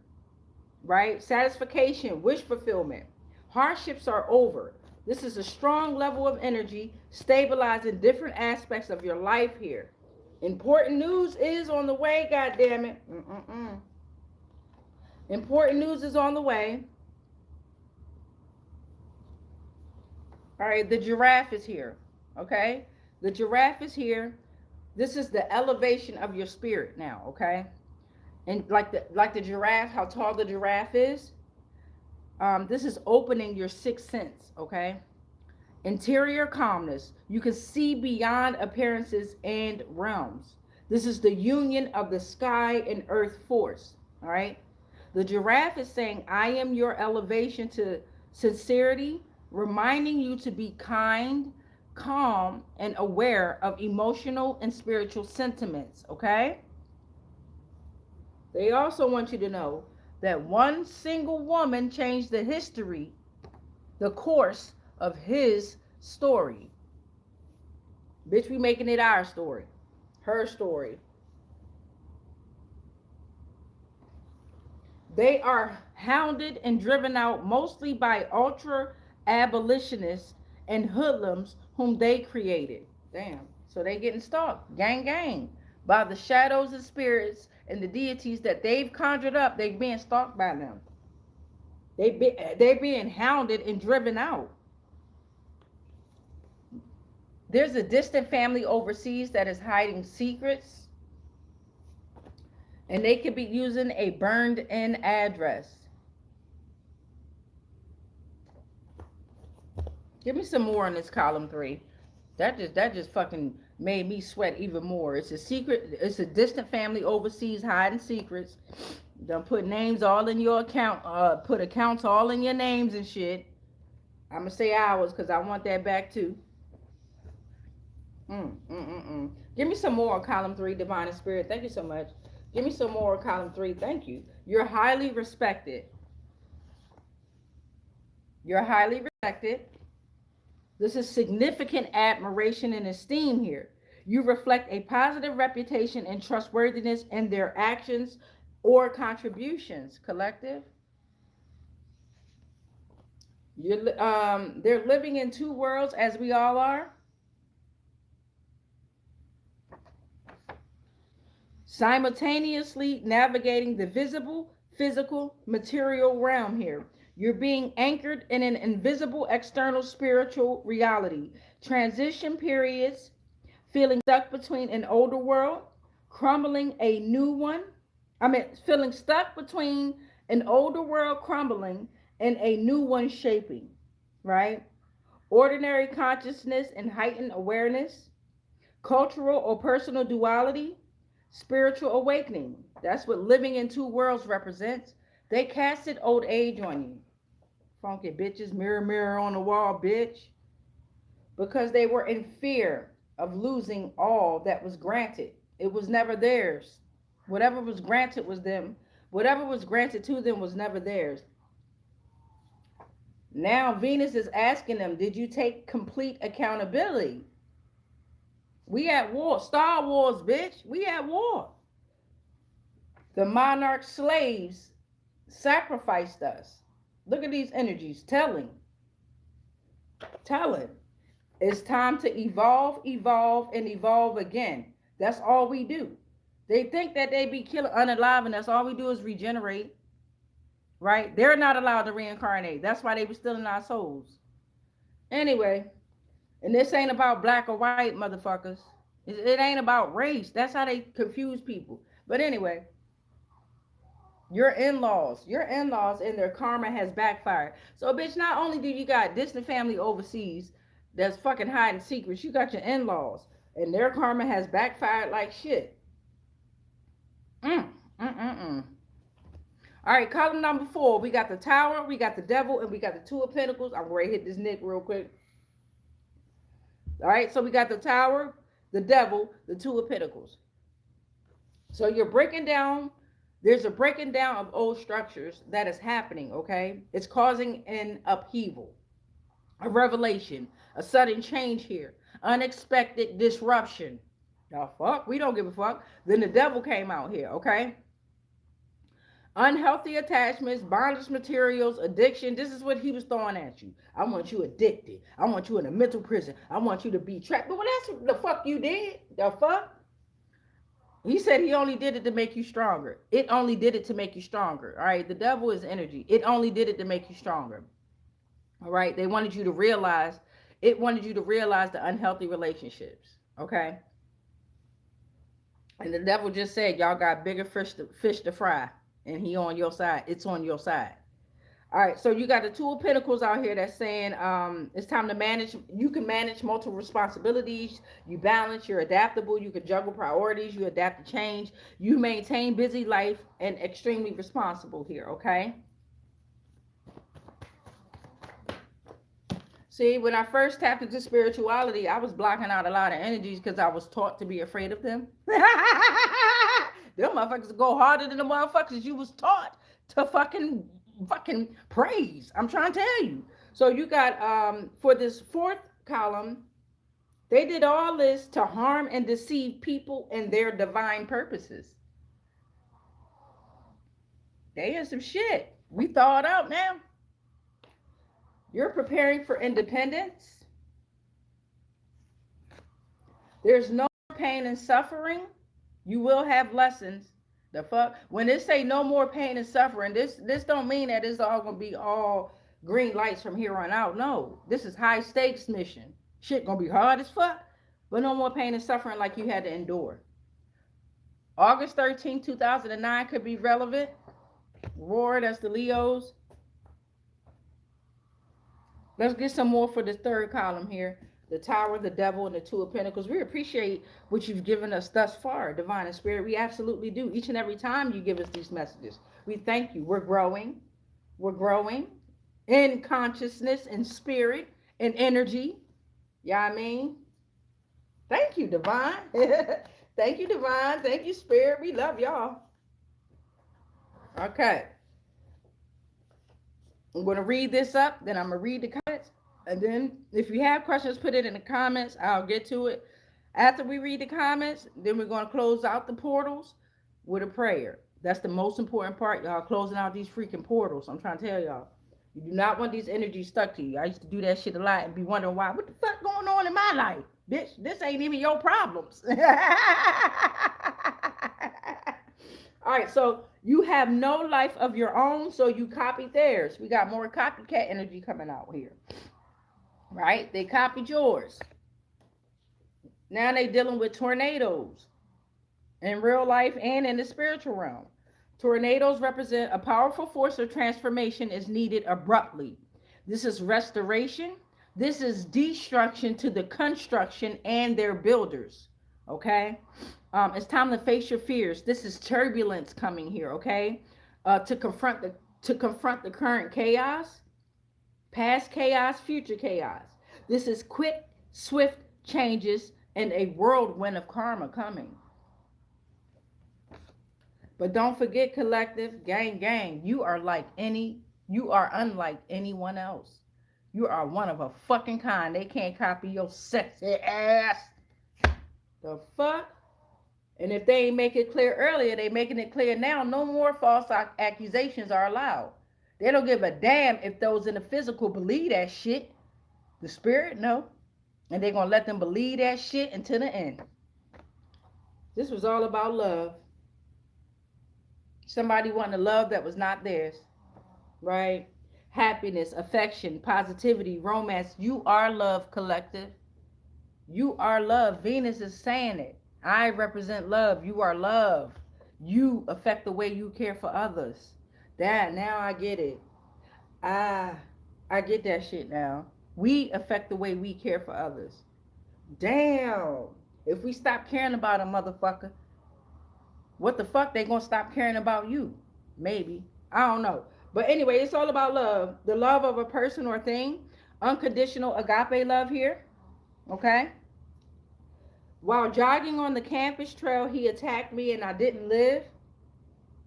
right? Satisfaction, wish fulfillment. Hardships are over. This is a strong level of energy stabilizing different aspects of your life here. Important news is on the way, goddammit. Important news is on the way. All right, the giraffe is here. Okay? The giraffe is here. This is the elevation of your spirit now, okay? And like the giraffe, how tall the giraffe is, this is opening your sixth sense, okay? Interior calmness. You can see beyond appearances and realms. This is the union of the sky and earth force, all right? The giraffe is saying, I am your elevation to sincerity, reminding you to be kind, calm, and aware of emotional and spiritual sentiments, okay? They also want you to know that one single woman changed the history, the course of his story. Bitch, we making it our story, her story. They are hounded and driven out mostly by ultra abolitionists and hoodlums whom they created. Damn. So they getting stalked, gang, gang, by the shadows and spirits and the deities that they've conjured up. They being stalked by them. They being hounded and driven out. There's a distant family overseas that is hiding secrets, and they could be using a burned in address. Give me some more on this column 3. That just fucking made me sweat even more. It's a secret. It's a distant family overseas hiding secrets. Done put names all in your account. Put accounts all in your names and shit. I'm gonna say ours because I want that back too. Give me some more column 3, divine and spirit. Thank you so much. Give me some more column 3. Thank you. You're highly respected. You're highly respected. This is significant admiration and esteem here. You reflect a positive reputation and trustworthiness in their actions or contributions. Collective. They're living in two worlds as we all are. Simultaneously navigating the visible, physical, material realm here. You're being anchored in an invisible external spiritual reality. Transition periods, feeling stuck between an older world, crumbling a new one. Feeling stuck between an older world crumbling and a new one shaping, right? Ordinary consciousness and heightened awareness, cultural or personal duality, spiritual awakening. That's what living in two worlds represents. They casted old age on you. Funky bitches, mirror, mirror on the wall, bitch. Because they were in fear of losing all that was granted. It was never theirs. Whatever was granted was them. Whatever was granted to them was never theirs. Now Venus is asking them, did you take complete accountability? We at war. Star Wars, bitch. We at war. The monarch slaves sacrificed us. Look at these energies. Telling. It's time to evolve, evolve, and evolve again. That's all we do. They think that they be killing unalive, and that's all we do is regenerate. Right? They're not allowed to reincarnate. That's why they were stealing our souls. Anyway, and this ain't about black or white, motherfuckers. It ain't about race. That's how they confuse people. But anyway, your in-laws and their karma has backfired. So, bitch, not only do you got distant family overseas that's fucking hiding secrets, you got your in-laws and their karma has backfired like shit. All right, column number 4. We got the Tower, we got the Devil, and we got the Two of Pentacles. I'm ready to hit this nick real quick. All right, so we got the Tower, the Devil, the Two of Pentacles. So you're breaking down. There's a breaking down of old structures that is happening, okay? It's causing an upheaval, a revelation, a sudden change here, unexpected disruption. The fuck? We don't give a fuck. Then the devil came out here, okay? Unhealthy attachments, bondage materials, addiction. This is what he was throwing at you. I want you addicted. I want you in a mental prison. I want you to be trapped. But well, that's the fuck you did. The fuck? He said he only did it to make you stronger. It only did it to make you stronger. All right. The devil is energy. It only did it to make you stronger. All right. They wanted you to realize, it wanted you to realize the unhealthy relationships. Okay. And the devil just said, y'all got bigger fish to fry. And he on your side. It's on your side. All right, so you got the Two of Pentacles out here that's saying it's time to manage. You can manage multiple responsibilities. You balance. You're adaptable. You can juggle priorities. You adapt to change. You maintain busy life and extremely responsible here, okay? See, when I first tapped into spirituality, I was blocking out a lot of energies because I was taught to be afraid of them. Them motherfuckers go harder than the motherfuckers you was taught to fucking praise. I'm trying to tell you. So you got for this fourth column, they did all this to harm and deceive people and their divine purposes. They in some shit. We thawed out now. You're preparing for independence. There's no pain and suffering. You will have lessons. The fuck? When they say no more pain and suffering, this don't mean that it's all gonna be all green lights from here on out. No. This is high stakes mission. Shit gonna be hard as fuck. But no more pain and suffering like you had to endure. August 13, 2009 could be relevant. Roar, that's the Leos. Let's get some more for the third column here. The Tower, the Devil, and the Two of Pentacles. We appreciate what you've given us thus far, Divine and Spirit. We absolutely do. Each and every time you give us these messages, we thank you. We're growing. We're growing in consciousness and spirit and energy. Yeah, I mean, thank you, Divine. Thank you, Divine. Thank you, Spirit. We love y'all. Okay. I'm going to read this up, then I'm going to read the comments, and then if you have questions, put it in the comments. I'll get to it. After we read the comments, then we're going to close out the portals with a prayer. That's the most important part, y'all, closing out these freaking portals. I'm trying to tell y'all. You do not want these energies stuck to you. I used to do that shit a lot and be wondering why. What the fuck going on in my life? Bitch, this ain't even your problems. All right, so you have no life of your own, so you copied theirs. We got more copycat energy coming out here. Right? They copied yours. Now they dealing with tornadoes in real life and in the spiritual realm. Tornadoes represent a powerful force of transformation is needed abruptly. This is restoration. This is destruction to the construction and their builders. Okay? It's time to face your fears. This is turbulence coming here, okay? To confront the current chaos, past chaos, future chaos. This is quick, swift changes and a whirlwind of karma coming. But don't forget, collective, gang, you are unlike anyone else. You are one of a fucking kind. They can't copy your sexy ass. The fuck? And if they ain't make it clear earlier, they making it clear now. No more false accusations are allowed. They don't give a damn if those in the physical believe that shit. The spirit, no. And they're going to let them believe that shit until the end. This was all about love. Somebody wanting a love that was not theirs. Right? Happiness, affection, positivity, romance. You are love, collective. You are love. Venus is saying it. I represent love. You are love. You affect the way you care for others. That, now I get it. I get that shit now. We affect the way we care for others. Damn. If we stop caring about a motherfucker, what the fuck they gonna stop caring about you? Maybe. I don't know. But anyway, it's all about love. The love of a person or thing. Unconditional agape love here. Okay? While jogging on the campus trail, he attacked me and I didn't live.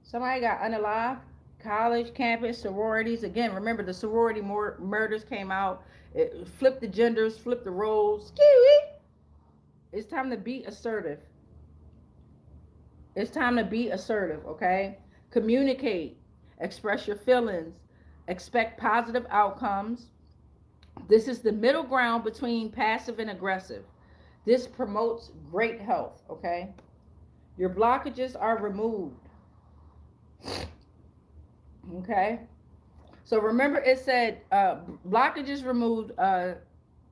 Somebody got unalived. College, campus, sororities. Again, remember the sorority murders came out. It flipped the genders, flipped the roles. It's time to be assertive. It's time to be assertive, okay? Communicate. Express your feelings. Expect positive outcomes. This is the middle ground between passive and aggressive. This promotes great health, okay? Your blockages are removed, okay? So remember, it said blockages removed.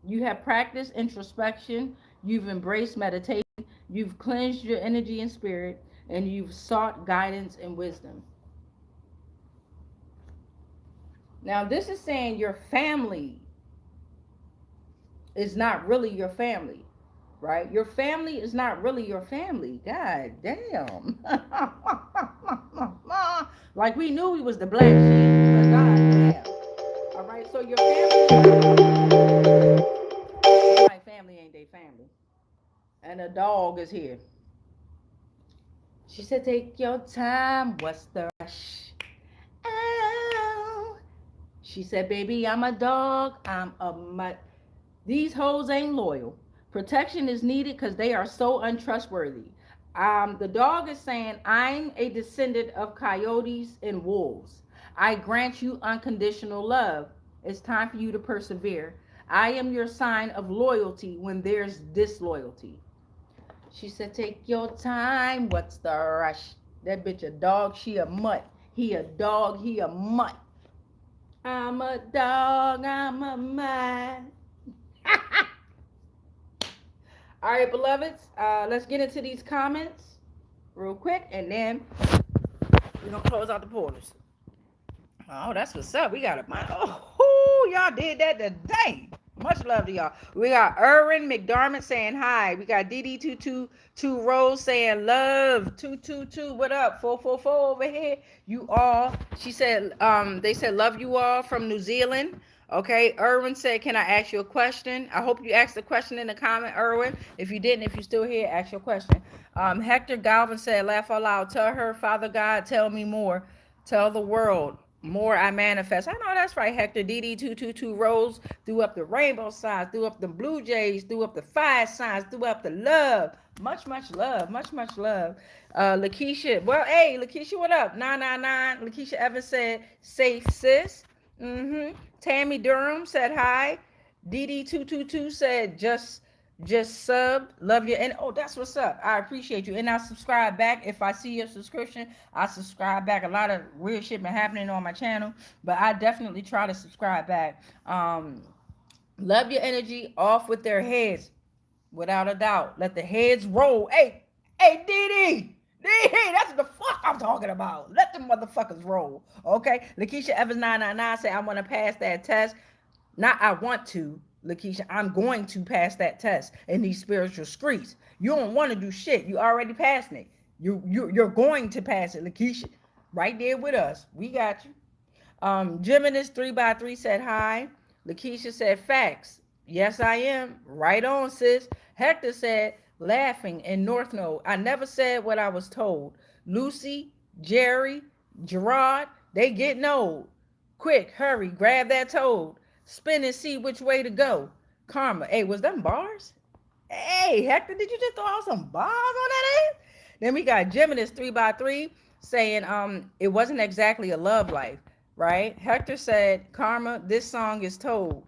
You have practiced introspection, you've embraced meditation, you've cleansed your energy and spirit, and you've sought guidance and wisdom. Now, this is saying your family is not really your family, right? Your family is not really your family. God damn. Like we knew he was the black sheep, but God damn. All right, so your family, my family ain't their family. And a dog is here. She said, take your time. What's the rush? Oh. She said, baby, I'm a dog. I'm a mutt. These hoes ain't loyal. Protection is needed because they are so untrustworthy. The dog is saying, I'm a descendant of coyotes and wolves. I grant you unconditional love. It's time for you to persevere. I am your sign of loyalty when there's disloyalty. She said, take your time. What's the rush? That bitch a dog, she a mutt. He a dog, he a mutt. I'm a dog, I'm a mutt. All right, beloveds, let's get into these comments real quick, and then we're going to close out the portals. Oh, that's what's up. We got a... Oh, y'all did that today. Much love to y'all. We got Erwin McDermott saying hi. We got DD222 Rose saying love. 222, what up? 444 over here. You all. She said, they said love you all from New Zealand. Okay, Erwin said, can I ask you a question? I hope you asked the question in the comment, Erwin. If you didn't, if you're still here, ask your question. Hector Galvin said, laugh out loud. Tell her, Father God, tell me more. Tell the world. More I manifest. I know that's right, Hector. DD222 Rose threw up the rainbow signs, threw up the blue jays, threw up the fire signs, threw up the love. Much, much love. Much, much love. Lakeisha. Well, hey, Lakeisha, what up? 999. Lakeisha Evans said, safe, sis. Tammy Durham said hi. DD222 said, just sub, love you, and oh, that's what's up. I appreciate you, and I subscribe back if I see your subscription. I subscribe back. A lot of weird shit been happening on my channel, but I definitely try to subscribe back. Love your energy. Off with their heads, without a doubt. Let the heads roll. Hey, DD. That's what the fuck I'm talking about. Let them motherfuckers roll. Okay. Lakeisha Evans 999 say I want to pass that test. Not I want to, Lakeisha. I'm going to pass that test in these spiritual streets. You don't want to do shit. You already passed it. You're going to pass it, Lakeisha. Right there with us. We got you. Jiminus 3x3 said hi. Lakeisha said facts. Yes, I am. Right on, sis. Hector said laughing in North Node. I never said what I was told. Lucy, Jerry, Gerard, they getting old. Quick, hurry, grab that toad. Spin and see which way to go. Karma. Hey, was them bars? Hey, Hector, did you just throw out some bars on that ass? Then we got Jiminus 3x3 saying it wasn't exactly a love life, right? Hector said, Karma, this song is told.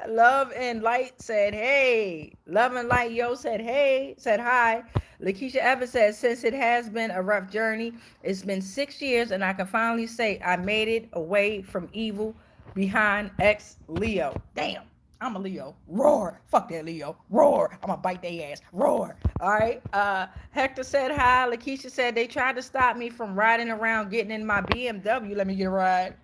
Love and Light said, hey. Love and Light, yo, said, hey, said hi. Lakeisha Evans said, since it has been a rough journey, it's been 6 years, and I can finally say I made it away from evil behind ex Leo. Damn. I'm a Leo. Roar. Fuck that Leo. Roar. I'm gonna bite their ass. Roar. All right. Hector said hi. Lakeisha said they tried to stop me from riding around getting in my BMW. Let me get a ride.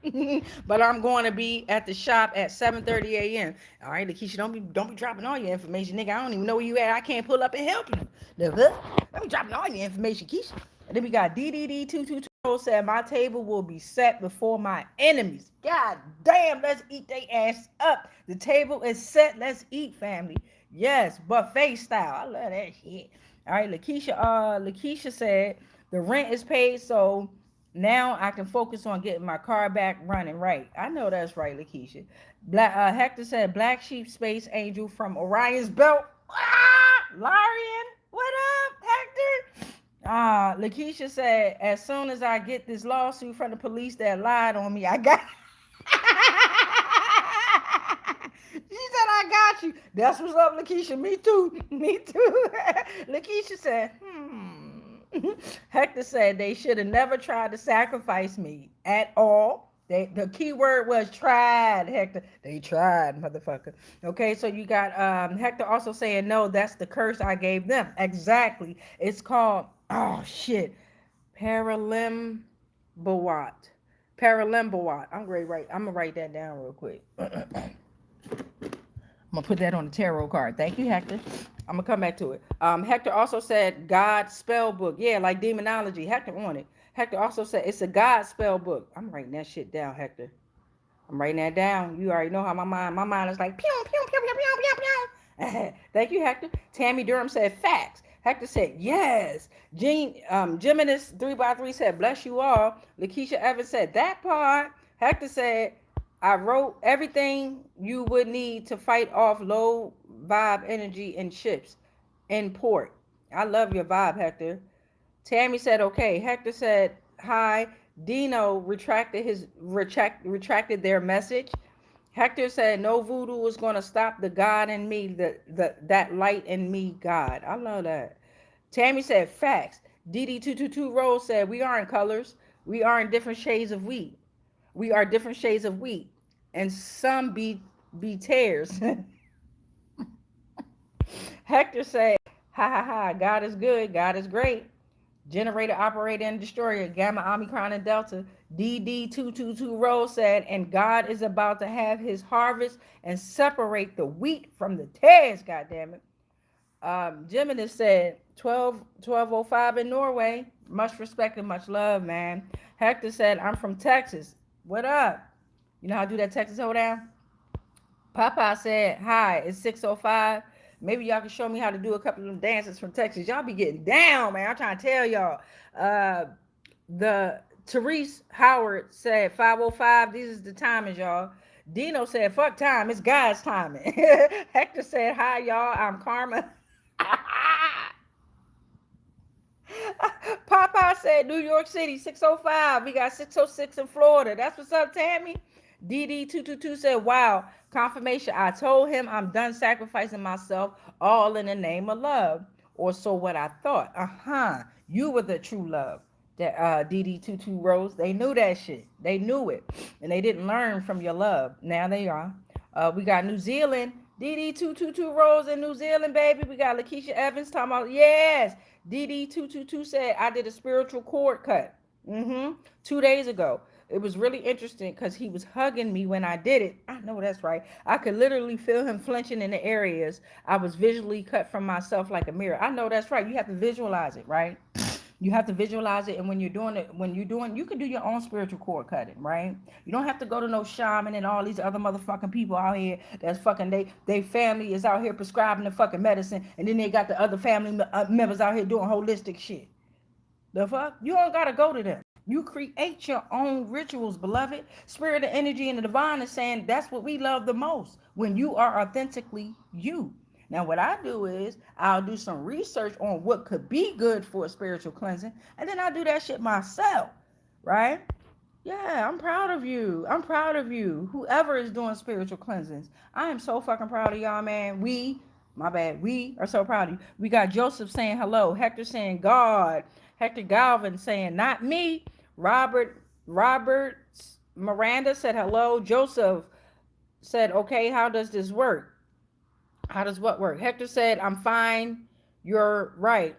But I'm going to be at the shop at 7:30 a.m. All right, Lakeisha, don't be dropping all your information, nigga. I don't even know where you at. I can't pull up and help you. Let me dropping all your information, Keisha. And then we got DDD222 said my table will be set before my enemies. God damn, let's eat they ass up. The table is set. Let's eat, family. Yes, buffet style. I love that shit. All right, Lakeisha said the rent is paid, so now I can focus on getting my car back running right. I know that's right, Lakeisha. Hector said Black Sheep Space Angel from Orion's Belt. Larian, what up, Hector? Lakeisha said, as soon as I get this lawsuit from the police that lied on me, I got. She said, I got you. That's what's up, Lakeisha. Me too. Me too. Lakeisha said, Hector said they should have never tried to sacrifice me at all. The key word was tried, Hector. They tried, motherfucker. Okay, so you got Hector also saying, no, that's the curse I gave them. Exactly. It's called, oh shit, Paralimbawat. Paralimbawat. I'm gonna write that down real quick. I'm gonna put that on the tarot card. Thank you, Hector. I'm gonna come back to it. Hector also said God spell book. Yeah, like demonology. Hector on it. Hector also said it's a God spell book. I'm writing that shit down, Hector. I'm writing that down. You already know how my mind is like pew pew pew pew pew pew pew. Thank you, Hector. Tammy Durham said facts. Hector said yes. Geminis 3x3 said bless you all. Lakeisha Evans said that part. Hector said I wrote everything you would need to fight off low vibe energy in ships in port. I love your vibe, Hector. Tammy said okay. Hector said hi. Dino retracted their message. Hector said no voodoo is gonna stop the God in me, that light in me, God. I love that. Tammy said facts. DD222 Rose said we aren't colors. We are in different shades of wheat. We are different shades of wheat. And some be tears. Hector said, ha ha ha, God is good, God is great. Generator, operator, and destroyer, Gamma, Omicron, and Delta. DD222 Rose said, and God is about to have his harvest and separate the wheat from the tares, goddammit. Gemini said, 1205 in Norway. Much respect and much love, man. Hector said, I'm from Texas. What up? You know how to do that Texas hold down? Papa said, hi, it's 6:05. Maybe y'all can show me how to do a couple of them dances from Texas. Y'all be getting down, man. I'm trying to tell y'all. The Therese Howard said 5:05. These is the timings, y'all. Dino said, fuck time. It's God's timing. Hector said, hi, y'all. I'm Karma. Popeye said New York City 6:05. We got 6:06 in Florida. That's what's up, Tammy. DD222 said, wow, confirmation. I told him I'm done sacrificing myself all in the name of love. Or so what I thought. You were the true love. That DD22 Rose. They knew that shit. They knew it. And they didn't learn from your love. Now they are. We got New Zealand. DD222 Rose in New Zealand, baby. We got Lakeisha Evans talking about, yes. DD222 said, I did a spiritual cord cut 2 days ago. It was really interesting because he was hugging me when I did it. I know that's right. I could literally feel him flinching in the areas I was visually cut from myself like a mirror. I know that's right. You have to visualize it, right? You have to visualize it, and when you're doing it, you can do your own spiritual cord cutting, right? You don't have to go to no shaman and all these other motherfucking people out here that's fucking they family is out here prescribing the fucking medicine, and then they got the other family members out here doing holistic shit. The fuck? You don't gotta go to them. You create your own rituals, beloved. Spirit and energy and the divine is saying that's what we love the most when you are authentically you. Now, what I do is I'll do some research on what could be good for a spiritual cleansing, and then I'll do that shit myself, right? Yeah, I'm proud of you. I'm proud of you. Whoever is doing spiritual cleansings, I am so fucking proud of y'all, man. My bad, we are so proud of you. We got Joseph saying hello, Hector saying God, Hector Galvin saying not me, Robert Miranda said hello, Joseph said, okay, how does this work? How does what work? Hector said, I'm fine. You're right.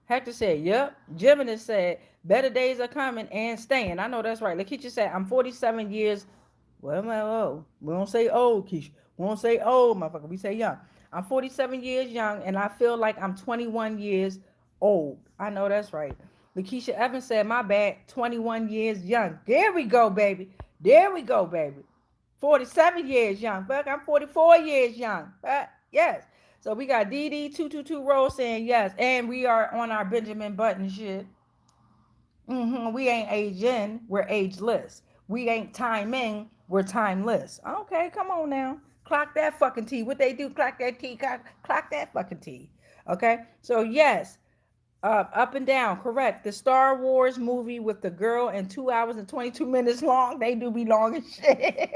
Hector said, yep. Gemini said, better days are coming and staying. I know that's right. Lakeisha said, I'm 47 years. Well, am I old? We don't say old, Keisha. We don't say old, motherfucker. We say young. I'm 47 years young, and I feel like I'm 21 years old. I know that's right. Lakeisha Evans said, my bad, 21 years young. There we go, baby. There we go, baby. 47 years young. Fuck, I'm 44 years young. Yes. So we got DD222 Rose saying yes. And we are on our Benjamin Button shit. We ain't aging. We're ageless. We ain't timing. We're timeless. Okay, come on now. Clock that fucking T. What they do, clock that T. Clock that fucking T. Okay? So yes. Up and down, correct. The Star Wars movie with the girl and 2 hours and 22 minutes long. They do be long as shit.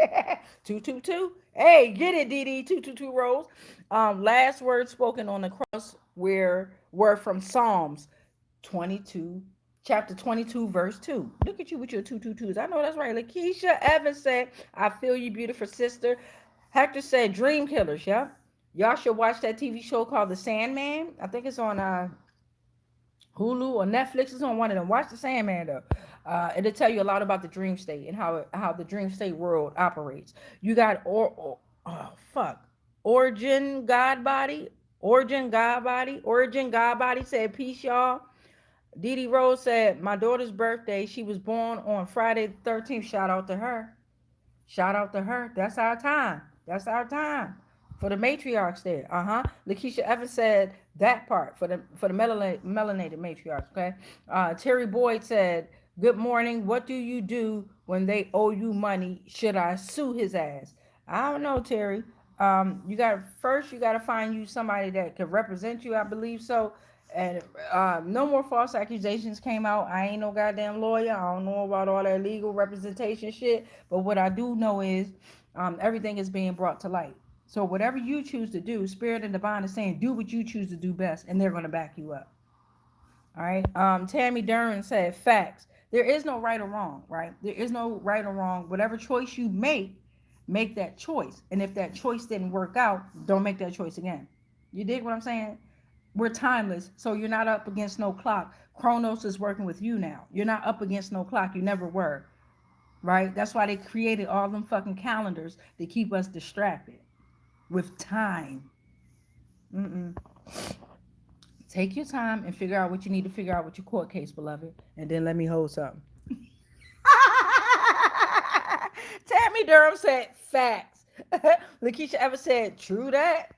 222. Hey, get it, DD. 222 rolls. Last word spoken on the cross were from Psalms 22, chapter 22, verse 2. Look at you with your 222s. I know that's right. Lakeisha Evans said, I feel you, beautiful sister. Hector said, Dream Killers. Yeah. Y'all should watch that TV show called The Sandman. I think it's on Hulu or Netflix. Is on one of them. Watch The Sandman though. It'll tell you a lot about the dream state and how the dream state world operates. You got oh fuck, Origin God Body said peace y'all. Dee Dee Rose said my daughter's birthday. She was born on Friday the 13th. Shout out to her. Shout out to her. That's our time. That's our time. For the matriarchs there. Uh-huh. Lakeisha Evans said that part for the melanated matriarchs. Okay. Terry Boyd said, good morning. What do you do when they owe you money? Should I sue his ass? I don't know, Terry. You gotta find you somebody that can represent you, I believe so. And no more false accusations came out. I ain't no goddamn lawyer. I don't know about all that legal representation shit. But what I do know is everything is being brought to light. So whatever you choose to do, Spirit and Divine is saying, do what you choose to do best, and they're going to back you up. All right. Tammy Duran said, facts. There is no right or wrong, right? There is no right or wrong. Whatever choice you make that choice. And if that choice didn't work out, don't make that choice again. You dig what I'm saying? We're timeless, so you're not up against no clock. Chronos is working with you now. You're not up against no clock. You never were, right? That's why they created all them fucking calendars to keep us distracted with time. Mm-mm. Take your time and figure out what you need to figure out with your court case, beloved, and then let me hold something. Tammy Durham said facts. Lakeisha ever said true that.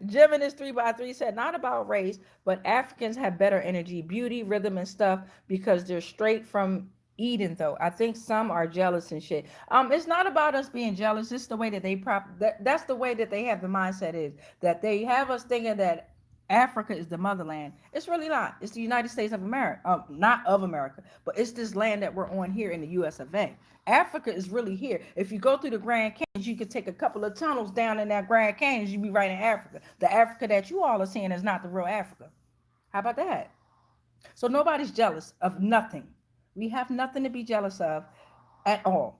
Geminis 3x3 said not about race, but Africans have better energy, beauty, rhythm, and stuff because they're straight from Eden. Though I think some are jealous and shit. It's not about us being jealous. It's the way that that's the way that they have the mindset is that they have us thinking that Africa is the motherland. It's really not. It's the United States of America. Not of America, but it's this land that we're on here in the US of A. Africa is really here. If you go through the Grand Canyons, you could take a couple of tunnels down in that Grand Canyons, you'd be right in Africa. The Africa that you all are seeing is not the real Africa. How about that? So nobody's jealous of nothing. We have nothing to be jealous of at all,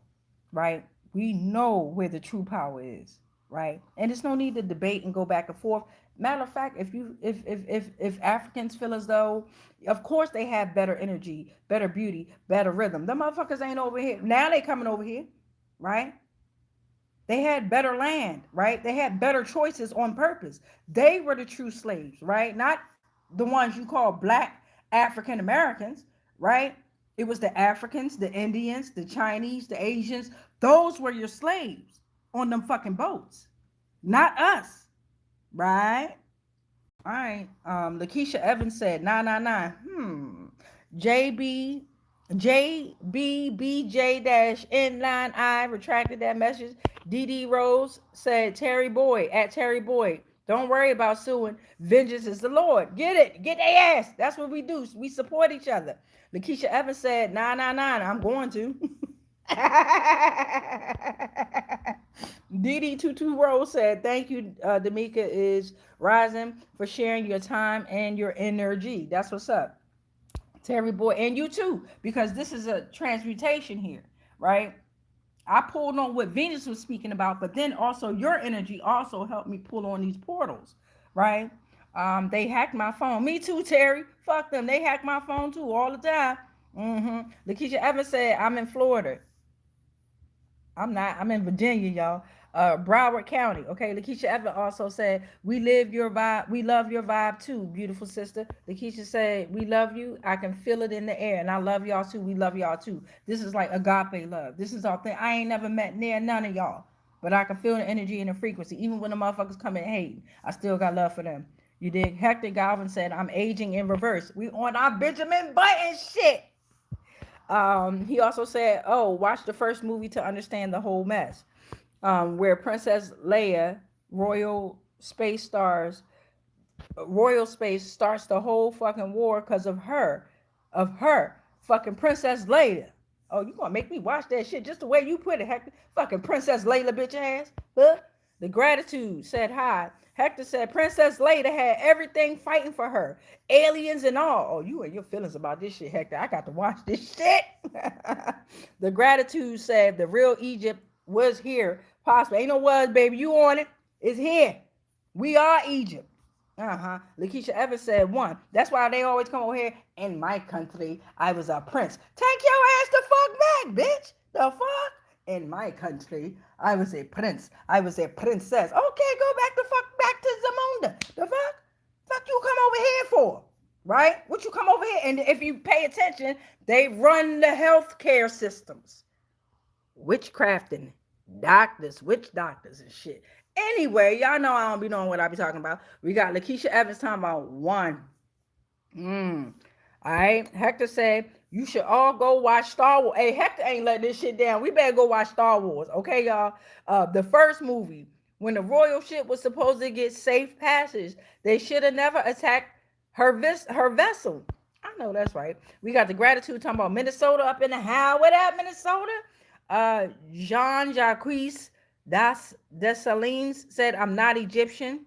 right? We know where the true power is, right? And there's no need to debate and go back and forth. Matter of fact, if Africans feel as though, of course they have better energy, better beauty, better rhythm. The motherfuckers ain't over here. Now they coming over here, right? They had better land, right? They had better choices on purpose. They were the true slaves, right? Not the ones you call black African Americans, right? It was the Africans, the Indians, the Chinese, the Asians. Those were your slaves on them fucking boats, not us, right? All right. Lakeisha Evans said 999. JB JBBJ-N9I retracted that message. DD Rose said Terry Boyd at Terry Boyd. Don't worry about suing. Vengeance is the Lord. Get it. Get their ass. That's what we do. We support each other. Lakeisha Evans said 999. I'm going to. DD22 Rose said, thank you, D'Amica is rising for sharing your time and your energy. That's what's up. Terry Boy, and you too, because this is a transmutation here, right? I pulled on what Venus was speaking about, but then also your energy also helped me pull on these portals, right? They hacked my phone. Me too, Terry. Fuck them. They hack my phone too all the time. Lakeisha Evans said, I'm in Florida. I'm not. I'm in Virginia, y'all. Broward County. Okay. Lakeisha Evans also said, we live your vibe. We love your vibe too, beautiful sister. Lakeisha said, we love you. I can feel it in the air. And I love y'all too. We love y'all too. This is like agape love. This is our thing. I ain't never met near none of y'all. But I can feel the energy and the frequency. Even when the motherfuckers come and hate, I still got love for them. You dig? Hector Galvin said, I'm aging in reverse. We on our Benjamin Button shit. He also said, oh, watch the first movie to understand the whole mess. Where Princess Leia, Royal Space Stars, royal space starts the whole fucking war because of her fucking Princess Leia. Oh, you gonna make me watch that shit just the way you put it, Hector? Fucking Princess Leia, bitch ass. Huh? The gratitude said hi. Hector said Princess Leia had everything fighting for her, aliens and all. Oh, you and your feelings about this shit, Hector. I got to watch this shit. The gratitude said the real Egypt was here. Possible. Ain't no was, baby. You on it. It's here. We are Egypt. Lakeisha Evans said one. That's why they always come over here. In my country, I was a prince. Take your ass the fuck back, bitch. The fuck? In my country, I was a prince. I was a princess. Okay, go back the fuck back to Zamunda. The fuck? Fuck you come over here for? Right? What you come over here? And if you pay attention, they run the healthcare systems. Witchcrafting. Doctors, witch doctors and shit. Anyway, y'all know I don't be knowing what I be talking about. We got Lakeisha Evans talking about one. All right. Hector said, you should all go watch Star Wars. Hey, Hector ain't letting this shit down. We better go watch Star Wars. Okay, y'all? The first movie, when the royal ship was supposed to get safe passage, they should have never attacked her vessel. I know that's right. We got the gratitude talking about Minnesota up in the house. What up, Minnesota? Jean Jacques Dessalines said, I'm not Egyptian.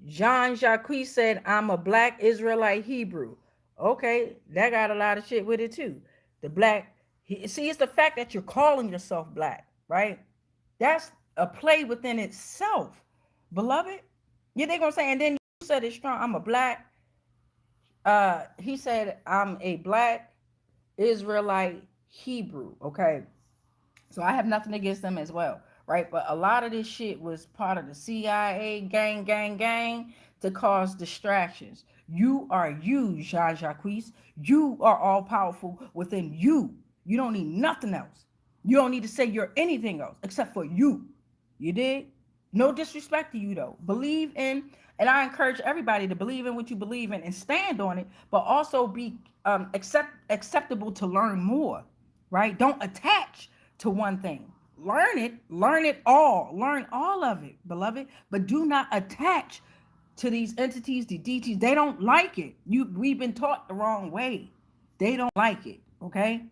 Jean Jacques said, I'm a black Israelite Hebrew. Okay, that got a lot of shit with it too. The black, see, it's the fact that you're calling yourself black, right? That's a play within itself, beloved. Yeah, they're gonna say, and then you said it strong. I'm a black. He said, I'm a black Israelite Hebrew. Okay, so I have nothing against them as well, right? But a lot of this shit was part of the CIA gang to cause distractions. You are you, Jean Jacques. You are all powerful within you. You don't need nothing else. You don't need to say you're anything else except for you. You did? No disrespect to you though. Believe in, and I encourage everybody to believe in what you believe in and stand on it, but also be acceptable to learn more, right? Don't attach to one thing. Learn it all. Learn all of it, beloved, but do not attach to these entities, the deities. They don't like it. We've been taught the wrong way. They don't like it, okay?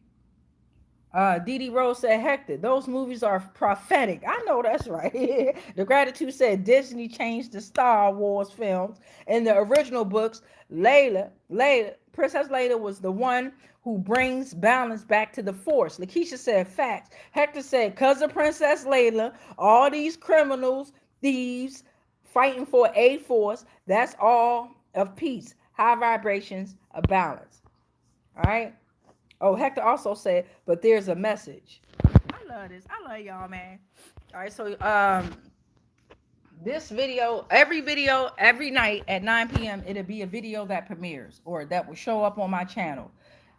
Dee Rose said, Hector, those movies are prophetic. I know that's right. The gratitude said Disney changed the Star Wars films. In the original books, Princess Leia was the one who brings balance back to the Force. Lakeisha said facts. Hector said, because of Princess Leia, all these criminals, thieves, fighting for a force, that's all of peace, high vibrations, of balance. All right. Oh, Hector also said, but there's a message. I love this. I love y'all, man. All right, so this video, every night at 9 p.m., it'll be a video that premieres or that will show up on my channel.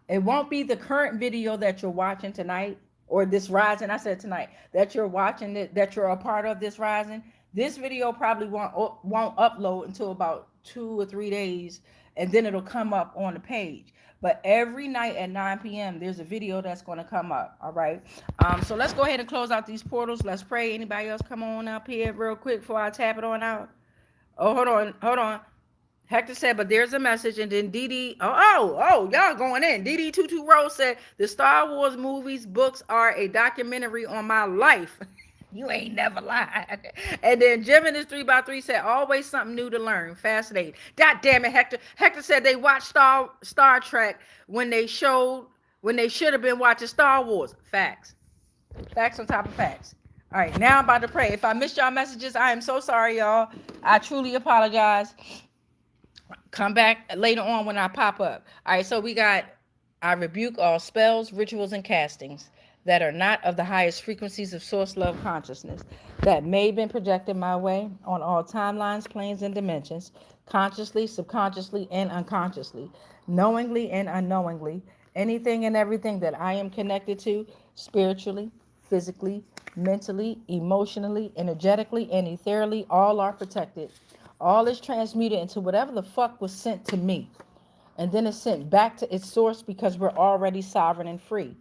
It won't be the current video that you're watching tonight or this rising. I said tonight that you're watching it, that you're a part of this rising. This video probably won't upload until about 2 or 3 days, and then it'll come up on the page. But every night at 9 p.m., there's a video that's going to come up. All right. So let's go ahead and close out these portals. Let's pray. Anybody else come on up here real quick before I tap it on out? Oh, hold on. Hector said, but there's a message. And then y'all going in. DD22 Rose said, the Star Wars movies, books are a documentary on my life. You ain't never lied. And then Jim in his 3x3 said, always something new to learn. Fascinating. God damn it, Hector. Hector said they watched Star Trek when they should have been watching Star Wars. Facts. Facts on top of facts. All right, now I'm about to pray. If I missed y'all messages, I am so sorry, y'all. I truly apologize. Come back later on when I pop up. All right, so we got, I rebuke all spells, rituals, and castings that are not of the highest frequencies of source love consciousness that may have been projected my way on all timelines, planes, and dimensions, consciously, subconsciously, and unconsciously, knowingly and unknowingly, anything and everything that I am connected to spiritually, physically, mentally, emotionally, energetically, and ethereally, all are protected. All is transmuted into whatever the fuck was sent to me. And then it's sent back to its source because we're already sovereign and free.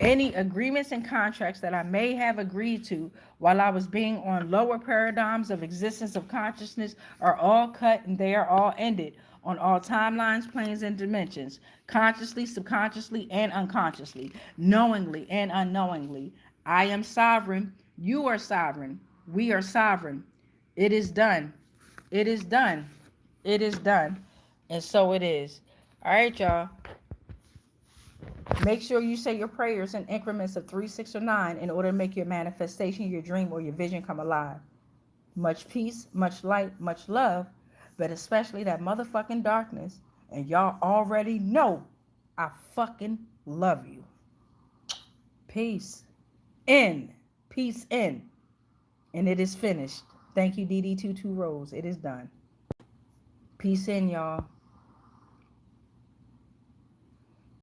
Any agreements and contracts that I may have agreed to while I was being on lower paradigms of existence of consciousness are all cut and they are all ended on all timelines, planes, and dimensions, consciously, subconsciously, and unconsciously, knowingly and unknowingly. I am sovereign. You are sovereign. We are sovereign. It is done. It is done. It is done. And so it is. All right, y'all. Make sure you say your prayers in increments of 3, 6, or 9 in order to make your manifestation, your dream, or your vision come alive. Much peace, much light, much love, but especially that motherfucking darkness. And y'all already know I fucking love you. Peace in. Peace in. And it is finished. Thank you, DD22 Rose. It is done. Peace in, y'all.